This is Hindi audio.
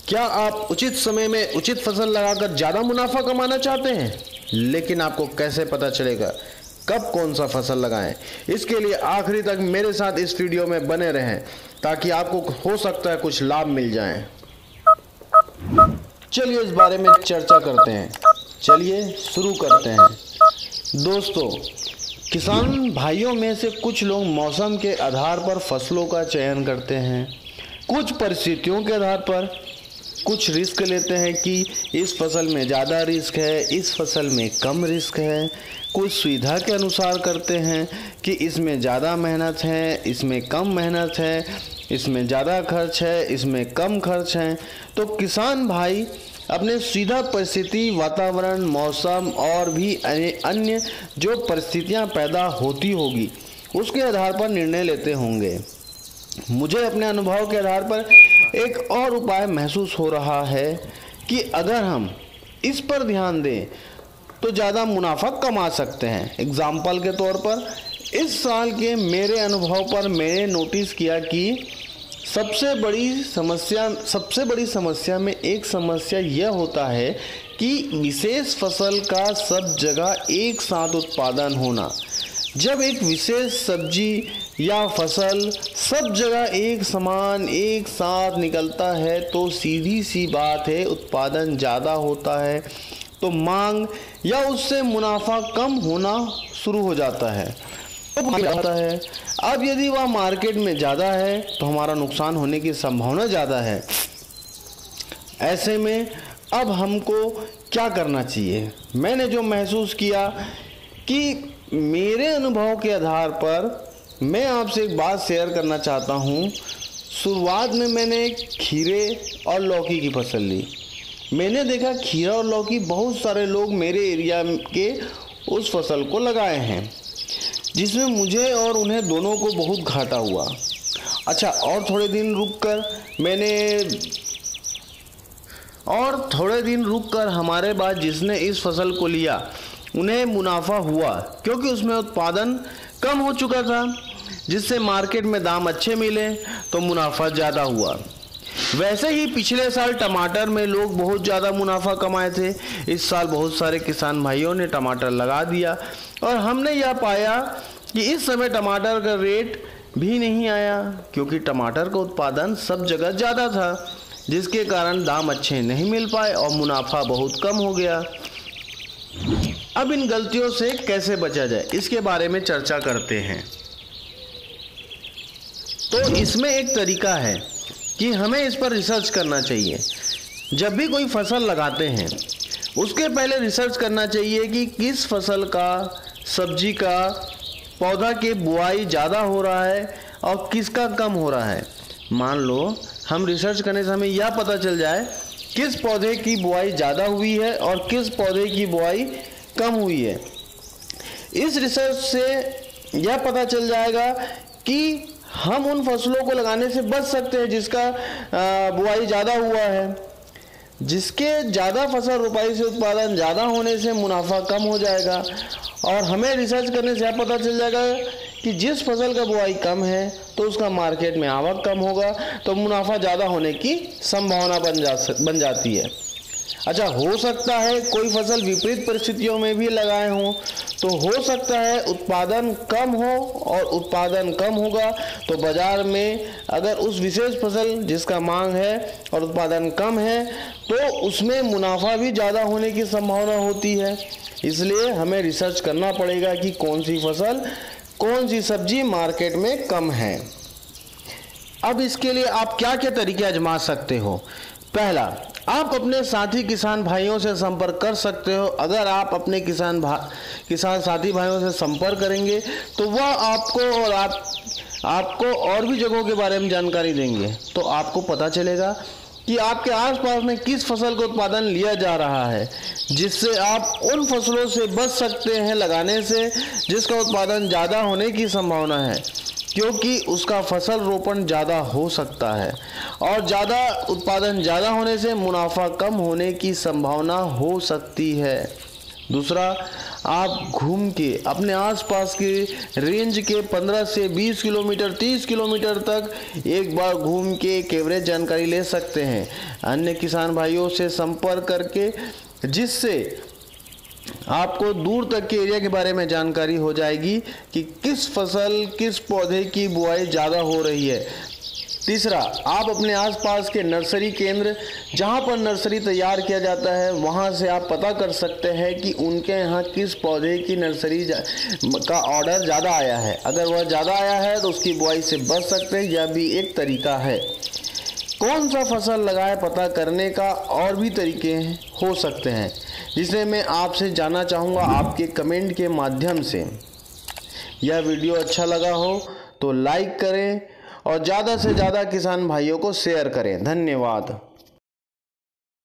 क्या आप उचित समय में उचित फसल लगाकर ज़्यादा मुनाफा कमाना चाहते हैं, लेकिन आपको कैसे पता चलेगा कब कौन सा फसल लगाएं? इसके लिए आखिरी तक मेरे साथ इस वीडियो में बने रहें ताकि आपको हो सकता है कुछ लाभ मिल जाएं। चलिए इस बारे में चर्चा करते हैं। चलिए शुरू करते हैं। दोस्तों, किसान भाइयों में से कुछ लोग मौसम के आधार पर फसलों का चयन करते हैं, कुछ परिस्थितियों के आधार पर कुछ रिस्क लेते हैं कि इस फसल में ज़्यादा रिस्क है, इस फसल में कम रिस्क है। कुछ सुविधा के अनुसार करते हैं कि इसमें ज़्यादा मेहनत है, इसमें कम मेहनत है, इसमें ज़्यादा खर्च है, इसमें कम खर्च है। तो किसान भाई अपने सुविधा परिस्थिति, वातावरण, मौसम और भी अन्य जो परिस्थितियां पैदा होती होगी उसके आधार पर निर्णय लेते होंगे। मुझे अपने अनुभव के आधार पर एक और उपाय महसूस हो रहा है कि अगर हम इस पर ध्यान दें तो ज़्यादा मुनाफा कमा सकते हैं। एग्जाम्पल के तौर पर इस साल के मेरे अनुभव पर मैंने नोटिस किया कि सबसे बड़ी समस्या में एक समस्या यह होता है कि विशेष फसल का सब जगह एक साथ उत्पादन होना। जब एक विशेष सब्जी या फसल सब जगह एक समान एक साथ निकलता है तो सीधी सी बात है उत्पादन ज़्यादा होता है तो मांग या उससे मुनाफा कम होना शुरू हो जाता है। अब यदि वह मार्केट में ज़्यादा है तो हमारा नुकसान होने की संभावना ज़्यादा है। ऐसे में अब हमको क्या करना चाहिए? मैंने जो महसूस किया कि मेरे अनुभव के आधार पर मैं आपसे एक बात शेयर करना चाहता हूँ। शुरुआत में मैंने खीरे और लौकी की फसल ली। मैंने देखा खीरा और लौकी बहुत सारे लोग मेरे एरिया के उस फसल को लगाए हैं, जिसमें मुझे और उन्हें दोनों को बहुत घाटा हुआ। अच्छा, और थोड़े दिन रुक कर हमारे बाद जिसने इस फसल को लिया उन्हें मुनाफा हुआ, क्योंकि उसमें उत्पादन कम हो चुका था, जिससे मार्केट में दाम अच्छे मिले तो मुनाफा ज़्यादा हुआ। वैसे ही पिछले साल टमाटर में लोग बहुत ज़्यादा मुनाफा कमाए थे। इस साल बहुत सारे किसान भाइयों ने टमाटर लगा दिया और हमने यह पाया कि इस समय टमाटर का रेट भी नहीं आया, क्योंकि टमाटर का उत्पादन सब जगह ज़्यादा था, जिसके कारण दाम अच्छे नहीं मिल पाए और मुनाफा बहुत कम हो गया। अब इन गलतियों से कैसे बचा जाए, इसके बारे में चर्चा करते हैं। तो इसमें एक तरीका है कि हमें इस पर रिसर्च करना चाहिए। जब भी कोई फसल लगाते हैं उसके पहले रिसर्च करना चाहिए कि किस फसल का, सब्जी का, पौधा के बुआई ज़्यादा हो रहा है और किसका कम हो रहा है। मान लो हम रिसर्च करने से हमें यह पता चल जाए किस पौधे की बुआई ज़्यादा हुई है और किस पौधे की बुआई कम हुई है। इस रिसर्च से यह पता चल जाएगा कि हम उन फसलों को लगाने से बच सकते हैं जिसका बुआई ज़्यादा हुआ है। जिसके ज़्यादा फसल रोपाई से उत्पादन ज़्यादा होने से मुनाफा कम हो जाएगा, और हमें रिसर्च करने से यह पता चल जाएगा कि जिस फसल का बुआई कम है तो उसका मार्केट में आवक कम होगा तो मुनाफा ज़्यादा होने की संभावना बन जाती है। अच्छा, हो सकता है कोई फसल विपरीत परिस्थितियों में भी लगाए हों, तो हो सकता है उत्पादन कम हो, और उत्पादन कम होगा तो बाज़ार में अगर उस विशेष फसल जिसका मांग है और उत्पादन कम है तो उसमें मुनाफा भी ज़्यादा होने की संभावना होती है। इसलिए हमें रिसर्च करना पड़ेगा कि कौन सी फसल, कौन सी सब्जी मार्केट में कम है। अब इसके लिए आप क्या क्या तरीके आजमा सकते हो? पहला, आप अपने साथी किसान भाइयों से संपर्क कर सकते हो। अगर आप अपने किसान साथी भाइयों से संपर्क करेंगे तो वह आपको और भी जगहों के बारे में जानकारी देंगे, तो आपको पता चलेगा कि आपके आसपास में किस फसल का उत्पादन लिया जा रहा है, जिससे आप उन फसलों से बच सकते हैं लगाने से जिसका उत्पादन ज़्यादा होने की संभावना है, क्योंकि उसका फसल रोपण ज़्यादा हो सकता है और ज़्यादा उत्पादन ज़्यादा होने से मुनाफा कम होने की संभावना हो सकती है। दूसरा, आप घूम के अपने आसपास के रेंज के 15 से 20 किलोमीटर 30 किलोमीटर तक एक बार घूम के एक एवरेज जानकारी ले सकते हैं अन्य किसान भाइयों से संपर्क करके, जिससे आपको दूर तक के एरिया के बारे में जानकारी हो जाएगी कि किस फसल किस पौधे की बुआई ज़्यादा हो रही है। तीसरा, आप अपने आसपास के नर्सरी केंद्र जहां पर नर्सरी तैयार किया जाता है वहां से आप पता कर सकते हैं कि उनके यहाँ किस पौधे की नर्सरी का ऑर्डर ज़्यादा आया है। अगर वह ज़्यादा आया है तो उसकी बुआई से बच सकते हैं, यह भी एक तरीका है। कौन सा फसल लगाए पता करने का और भी तरीके हो सकते हैं, जिसे मैं आपसे जानना चाहूँगा आपके कमेंट के माध्यम से। यह वीडियो अच्छा लगा हो तो लाइक करें और ज़्यादा से ज़्यादा किसान भाइयों को शेयर करें। धन्यवाद।